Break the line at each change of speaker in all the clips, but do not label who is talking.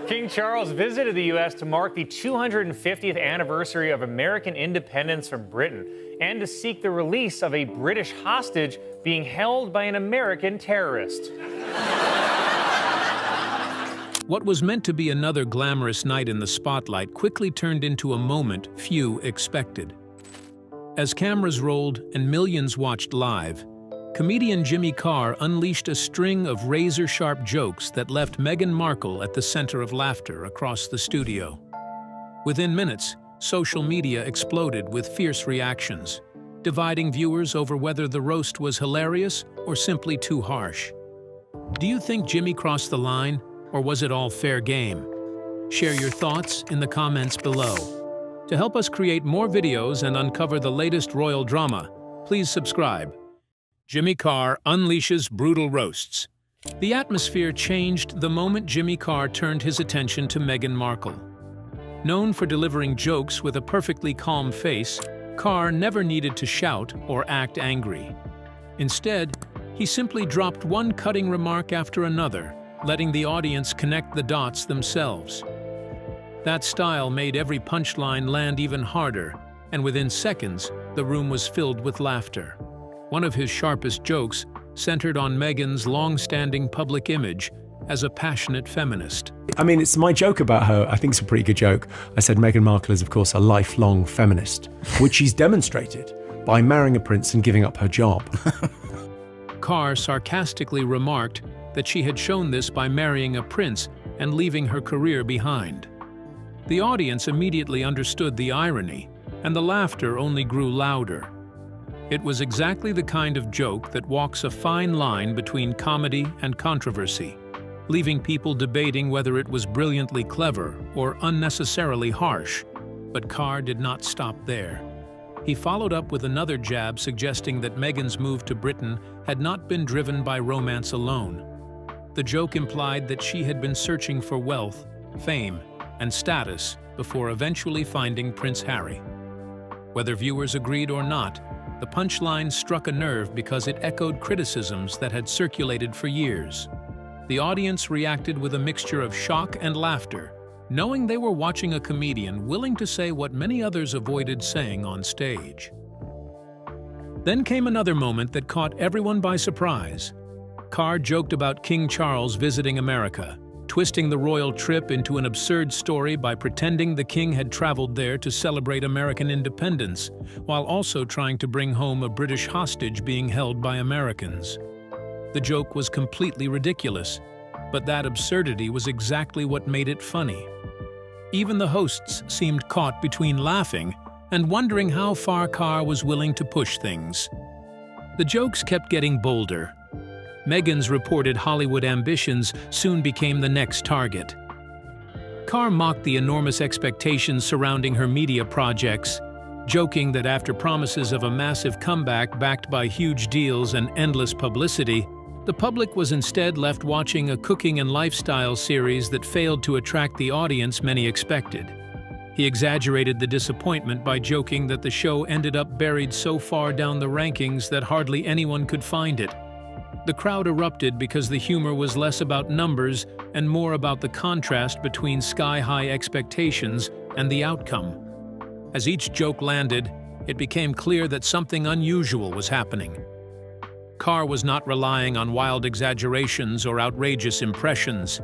King Charles visited the U.S. to mark the 250th anniversary of American independence from Britain and to seek the release of a British hostage being held by an American terrorist.
What was meant to be another glamorous night in the spotlight quickly turned into a moment few expected. As cameras rolled and millions watched live, comedian Jimmy Carr unleashed a string of razor-sharp jokes that left Meghan Markle at the center of laughter across the studio. Within minutes, social media exploded with fierce reactions, dividing viewers over whether the roast was hilarious or simply too harsh. Do you think Jimmy crossed the line, or was it all fair game? Share your thoughts in the comments below. To help us create more videos and uncover the latest royal drama, please subscribe. Jimmy Carr unleashes brutal roasts. The atmosphere changed the moment Jimmy Carr turned his attention to Meghan Markle. Known for delivering jokes with a perfectly calm face, Carr never needed to shout or act angry. Instead, he simply dropped one cutting remark after another, letting the audience connect the dots themselves. That style made every punchline land even harder, and within seconds, the room was filled with laughter. One of his sharpest jokes centered on Meghan's long-standing public image as a passionate feminist.
I mean, it's my joke about her. I think it's a pretty good joke. I said Meghan Markle is, of course, a lifelong feminist, which she's demonstrated by marrying a prince and giving up her job.
Carr sarcastically remarked that she had shown this by marrying a prince and leaving her career behind. The audience immediately understood the irony, and the laughter only grew louder. It was exactly the kind of joke that walks a fine line between comedy and controversy, leaving people debating whether it was brilliantly clever or unnecessarily harsh. But Carr did not stop there. He followed up with another jab suggesting that Meghan's move to Britain had not been driven by romance alone. The joke implied that she had been searching for wealth, fame, and status before eventually finding Prince Harry. Whether viewers agreed or not, the punchline struck a nerve because it echoed criticisms that had circulated for years. The audience reacted with a mixture of shock and laughter, knowing they were watching a comedian willing to say what many others avoided saying on stage. Then came another moment that caught everyone by surprise. Carr joked about King Charles visiting America, twisting the royal trip into an absurd story by pretending the king had traveled there to celebrate American independence, while also trying to bring home a British hostage being held by Americans. The joke was completely ridiculous, but that absurdity was exactly what made it funny. Even the hosts seemed caught between laughing and wondering how far Carr was willing to push things. The jokes kept getting bolder. Meghan's reported Hollywood ambitions soon became the next target. Carr mocked the enormous expectations surrounding her media projects, joking that after promises of a massive comeback backed by huge deals and endless publicity, the public was instead left watching a cooking and lifestyle series that failed to attract the audience many expected. He exaggerated the disappointment by joking that the show ended up buried so far down the rankings that hardly anyone could find it. The crowd erupted because the humor was less about numbers and more about the contrast between sky-high expectations and the outcome. As each joke landed, it became clear that something unusual was happening. Carr was not relying on wild exaggerations or outrageous impressions.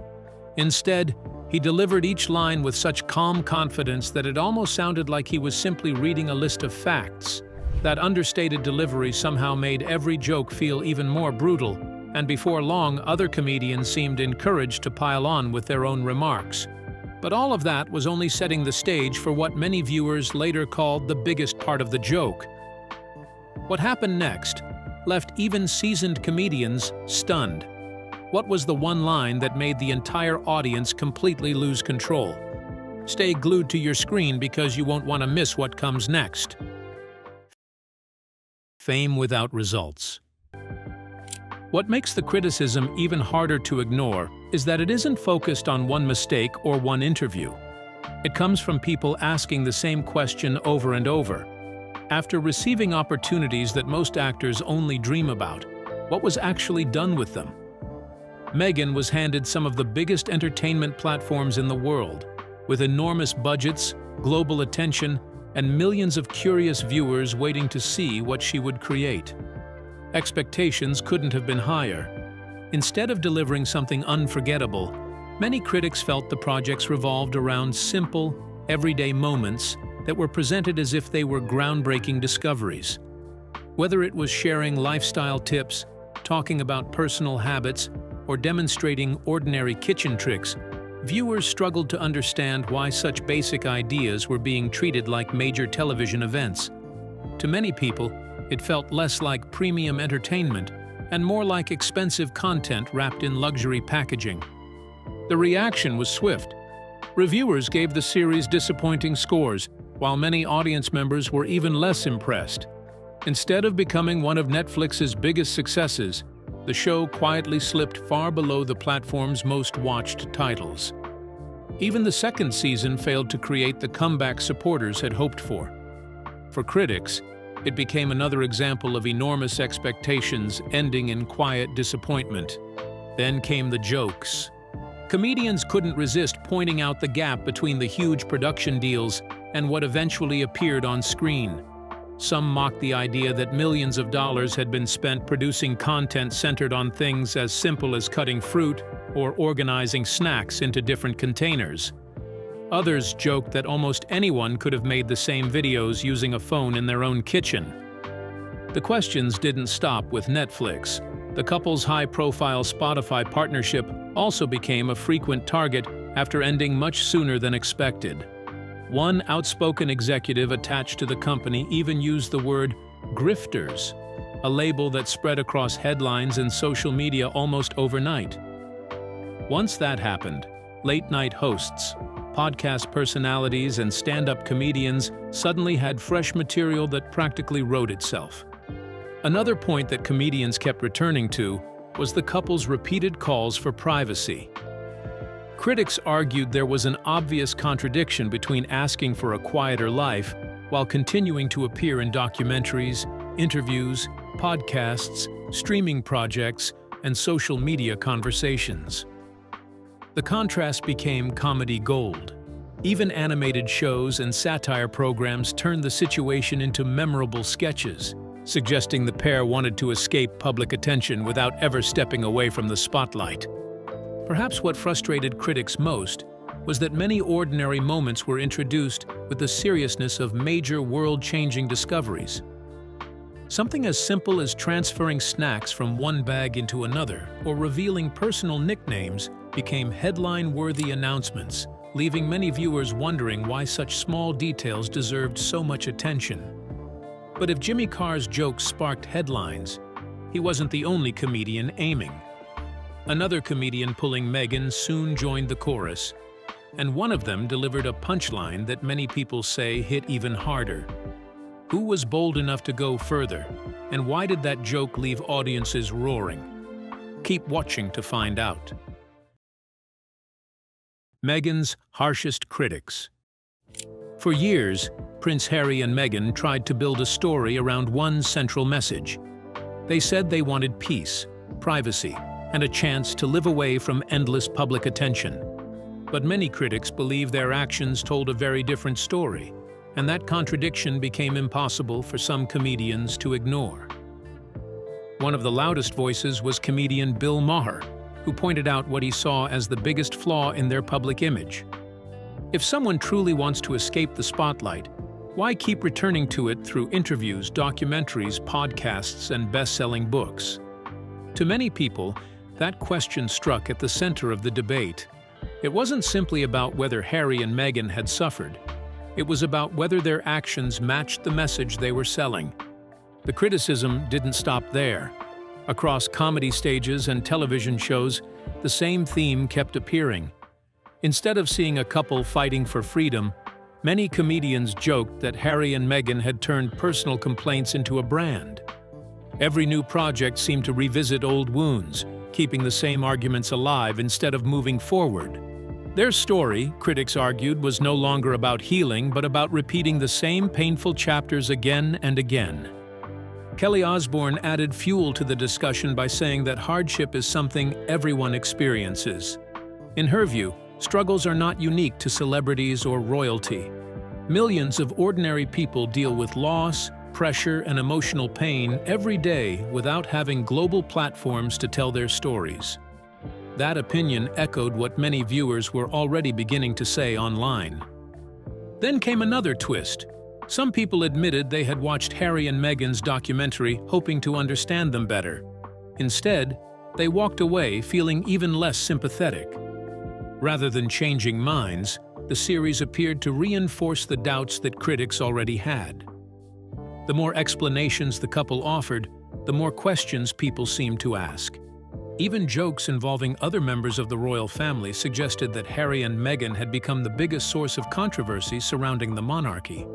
Instead, he delivered each line with such calm confidence that it almost sounded like he was simply reading a list of facts. That understated delivery somehow made every joke feel even more brutal, and before long, other comedians seemed encouraged to pile on with their own remarks. But all of that was only setting the stage for what many viewers later called the biggest part of the joke. What happened next left even seasoned comedians stunned. What was the one line that made the entire audience completely lose control? Stay glued to your screen because you won't want to miss what comes next. Fame without results. What makes the criticism even harder to ignore is that it isn't focused on one mistake or one interview. It comes from people asking the same question over and over. After receiving opportunities that most actors only dream about, what was actually done with them? Meghan was handed some of the biggest entertainment platforms in the world, with enormous budgets, global attention, and millions of curious viewers waiting to see what she would create. Expectations couldn't have been higher. Instead of delivering something unforgettable, many critics felt the projects revolved around simple, everyday moments that were presented as if they were groundbreaking discoveries. Whether it was sharing lifestyle tips, talking about personal habits, or demonstrating ordinary kitchen tricks, viewers struggled to understand why such basic ideas were being treated like major television events. To many people, it felt less like premium entertainment and more like expensive content wrapped in luxury packaging. The reaction was swift. Reviewers gave the series disappointing scores, while many audience members were even less impressed. Instead of becoming one of Netflix's biggest successes, the show quietly slipped far below the platform's most watched titles. Even the second season failed to create the comeback supporters had hoped for. For critics, it became another example of enormous expectations ending in quiet disappointment. Then came the jokes. Comedians couldn't resist pointing out the gap between the huge production deals and what eventually appeared on screen. Some mocked the idea that millions of dollars had been spent producing content centered on things as simple as cutting fruit or organizing snacks into different containers. Others joked that almost anyone could have made the same videos using a phone in their own kitchen. The questions didn't stop with Netflix. The couple's high-profile Spotify partnership also became a frequent target after ending much sooner than expected. One outspoken executive attached to the company even used the word grifters, a label that spread across headlines and social media almost overnight. Once that happened, late-night hosts, podcast personalities, and stand-up comedians suddenly had fresh material that practically wrote itself. Another point that comedians kept returning to was the couple's repeated calls for privacy. Critics argued there was an obvious contradiction between asking for a quieter life while continuing to appear in documentaries, interviews, podcasts, streaming projects, and social media conversations. The contrast became comedy gold. Even animated shows and satire programs turned the situation into memorable sketches, suggesting the pair wanted to escape public attention without ever stepping away from the spotlight. Perhaps what frustrated critics most was that many ordinary moments were introduced with the seriousness of major world-changing discoveries. Something as simple as transferring snacks from one bag into another or revealing personal nicknames became headline-worthy announcements, leaving many viewers wondering why such small details deserved so much attention. But if Jimmy Carr's jokes sparked headlines, he wasn't the only comedian aiming. Another comedian pulling Meghan soon joined the chorus, and one of them delivered a punchline that many people say hit even harder. Who was bold enough to go further, and why did that joke leave audiences roaring? Keep watching to find out. Meghan's harshest critics. For years, Prince Harry and Meghan tried to build a story around one central message. They said they wanted peace, privacy, and a chance to live away from endless public attention. But many critics believe their actions told a very different story, and that contradiction became impossible for some comedians to ignore. One of the loudest voices was comedian Bill Maher, who pointed out what he saw as the biggest flaw in their public image. If someone truly wants to escape the spotlight, why keep returning to it through interviews, documentaries, podcasts, and best-selling books? To many people, that question struck at the center of the debate. It wasn't simply about whether Harry and Meghan had suffered. It was about whether their actions matched the message they were selling. The criticism didn't stop there. Across comedy stages and television shows, the same theme kept appearing. Instead of seeing a couple fighting for freedom, many comedians joked that Harry and Meghan had turned personal complaints into a brand. Every new project seemed to revisit old wounds, keeping the same arguments alive instead of moving forward. Their story, critics argued, was no longer about healing, but about repeating the same painful chapters again and again. Kelly Osbourne added fuel to the discussion by saying that hardship is something everyone experiences. In her view, struggles are not unique to celebrities or royalty. Millions of ordinary people deal with loss, pressure, and emotional pain every day without having global platforms to tell their stories. That opinion echoed what many viewers were already beginning to say online. Then came another twist. Some people admitted they had watched Harry and Meghan's documentary hoping to understand them better. Instead, they walked away feeling even less sympathetic. Rather than changing minds, the series appeared to reinforce the doubts that critics already had. The more explanations the couple offered, the more questions people seemed to ask. Even jokes involving other members of the royal family suggested that Harry and Meghan had become the biggest source of controversy surrounding the monarchy.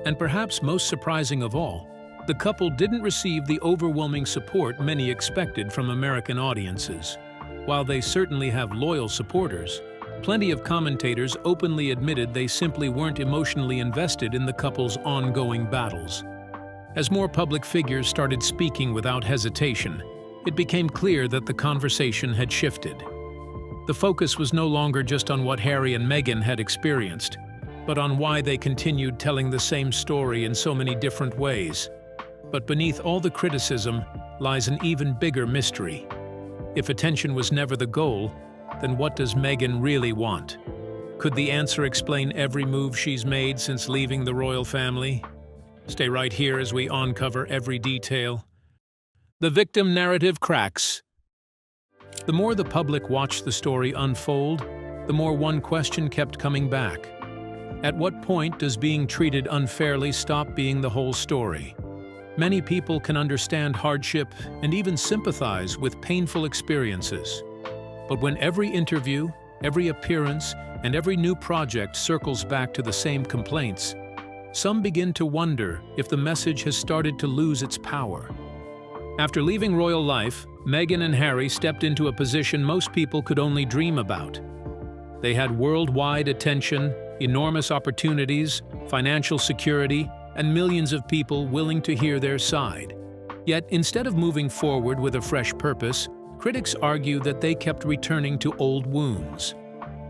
And perhaps most surprising of all, the couple didn't receive the overwhelming support many expected from American audiences. While they certainly have loyal supporters, plenty of commentators openly admitted they simply weren't emotionally invested in the couple's ongoing battles. As more public figures started speaking without hesitation, it became clear that the conversation had shifted. The focus was no longer just on what Harry and Meghan had experienced, but on why they continued telling the same story in so many different ways. But beneath all the criticism lies an even bigger mystery. If attention was never the goal, then what does Meghan really want? Could the answer explain every move she's made since leaving the royal family? Stay right here as we uncover every detail. The victim narrative cracks. The more the public watched the story unfold, the more one question kept coming back. At what point does being treated unfairly stop being the whole story? Many people can understand hardship and even sympathize with painful experiences. But when every interview, every appearance, and every new project circles back to the same complaints, some begin to wonder if the message has started to lose its power. After leaving royal life, Meghan and Harry stepped into a position most people could only dream about. They had worldwide attention, enormous opportunities, financial security, and millions of people willing to hear their side. Yet, instead of moving forward with a fresh purpose, critics argue that they kept returning to old wounds.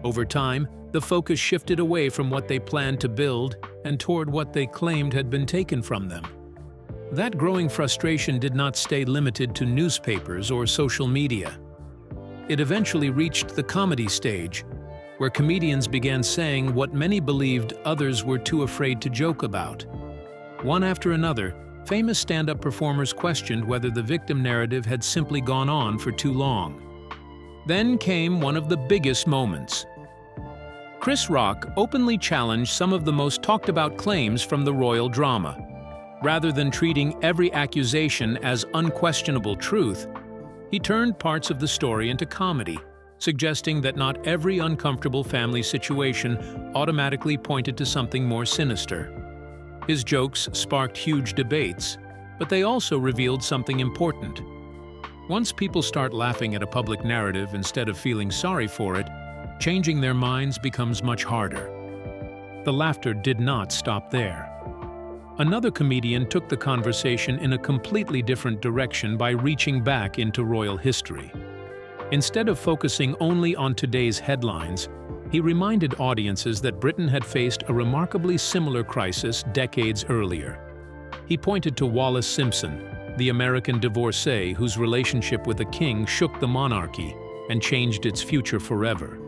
Over time, the focus shifted away from what they planned to build and toward what they claimed had been taken from them. That growing frustration did not stay limited to newspapers or social media. It eventually reached the comedy stage, where comedians began saying what many believed others were too afraid to joke about. One after another, famous stand-up performers questioned whether the victim narrative had simply gone on for too long. Then came one of the biggest moments. Chris Rock openly challenged some of the most talked-about claims from the royal drama. Rather than treating every accusation as unquestionable truth, he turned parts of the story into comedy, suggesting that not every uncomfortable family situation automatically pointed to something more sinister. His jokes sparked huge debates, but they also revealed something important. Once people start laughing at a public narrative instead of feeling sorry for it, changing their minds becomes much harder. The laughter did not stop there. Another comedian took the conversation in a completely different direction by reaching back into royal history. Instead of focusing only on today's headlines, he reminded audiences that Britain had faced a remarkably similar crisis decades earlier. He pointed to Wallis Simpson, the American divorcee whose relationship with the king shook the monarchy and changed its future forever.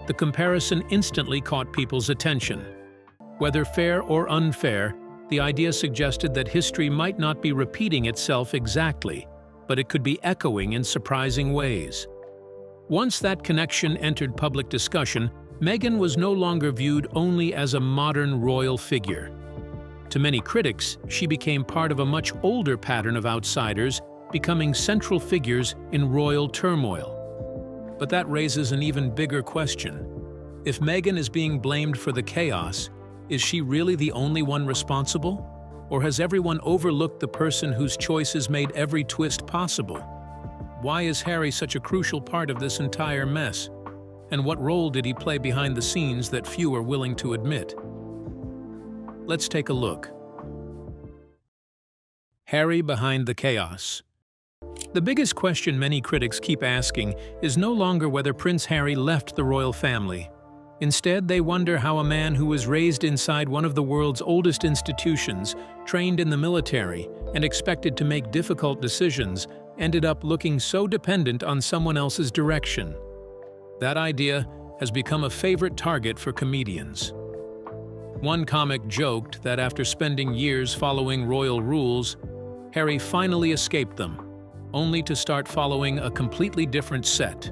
The comparison instantly caught people's attention. Whether fair or unfair, the idea suggested that history might not be repeating itself exactly, but it could be echoing in surprising ways. Once that connection entered public discussion, Meghan was no longer viewed only as a modern royal figure. To many critics, she became part of a much older pattern of outsiders, becoming central figures in royal turmoil. But that raises an even bigger question. If Meghan is being blamed for the chaos, is she really the only one responsible? Or has everyone overlooked the person whose choices made every twist possible? Why is Harry such a crucial part of this entire mess? And what role did he play behind the scenes that few are willing to admit? Let's take a look. Harry behind the chaos. The biggest question many critics keep asking is no longer whether Prince Harry left the royal family. Instead, they wonder how a man who was raised inside one of the world's oldest institutions, trained in the military, and expected to make difficult decisions, ended up looking so dependent on someone else's direction. That idea has become a favorite target for comedians. One comic joked that after spending years following royal rules, Harry finally escaped them, only to start following a completely different set.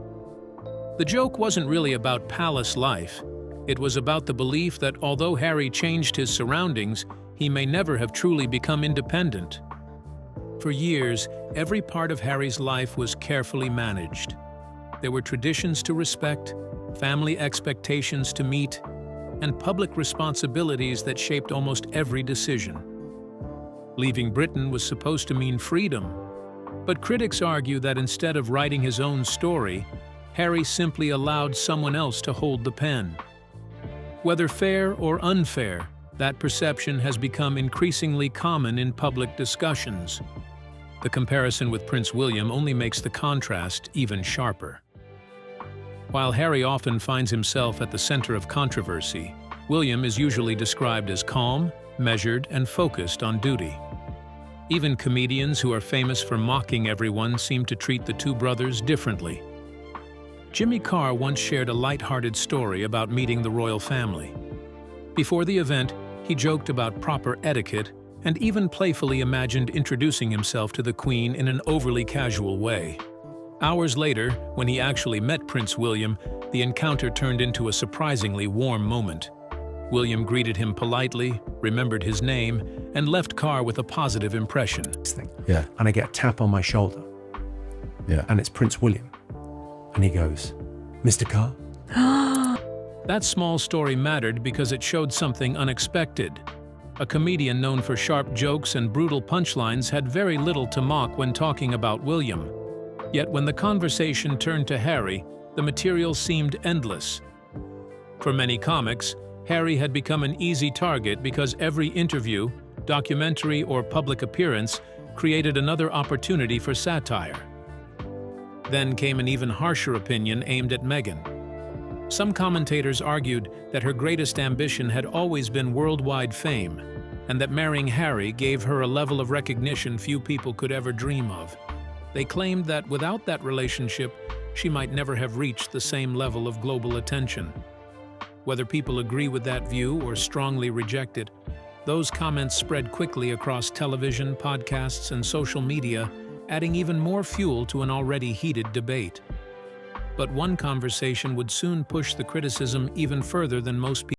The joke wasn't really about palace life. It was about the belief that although Harry changed his surroundings, he may never have truly become independent. For years, every part of Harry's life was carefully managed. There were traditions to respect, family expectations to meet, and public responsibilities that shaped almost every decision. Leaving Britain was supposed to mean freedom, but critics argue that instead of writing his own story, Harry simply allowed someone else to hold the pen. Whether fair or unfair, that perception has become increasingly common in public discussions. The comparison with Prince William only makes the contrast even sharper. While Harry often finds himself at the center of controversy, William is usually described as calm, measured, and focused on duty. Even comedians who are famous for mocking everyone seem to treat the two brothers differently. Jimmy Carr once shared a light-hearted story about meeting the royal family. Before the event, he joked about proper etiquette and even playfully imagined introducing himself to the Queen in an overly casual way. Hours later, when he actually met Prince William, the encounter turned into a surprisingly warm moment. William greeted him politely, remembered his name, and left Carr with a positive impression.
Yeah. And I get a tap on my shoulder.
Yeah.
And it's Prince William. And he goes, "Mr. Carr?"
That small story mattered because it showed something unexpected. A comedian known for sharp jokes and brutal punchlines had very little to mock when talking about William. Yet when the conversation turned to Harry, the material seemed endless. For many comics, Harry had become an easy target because every interview, documentary, or public appearance created another opportunity for satire. Then came an even harsher opinion aimed at Meghan. Some commentators argued that her greatest ambition had always been worldwide fame, and that marrying Harry gave her a level of recognition few people could ever dream of. They claimed that without that relationship, she might never have reached the same level of global attention. Whether people agree with that view or strongly reject it, those comments spread quickly across television, podcasts, and social media, adding even more fuel to an already heated debate. But one conversation would soon push the criticism even further than most people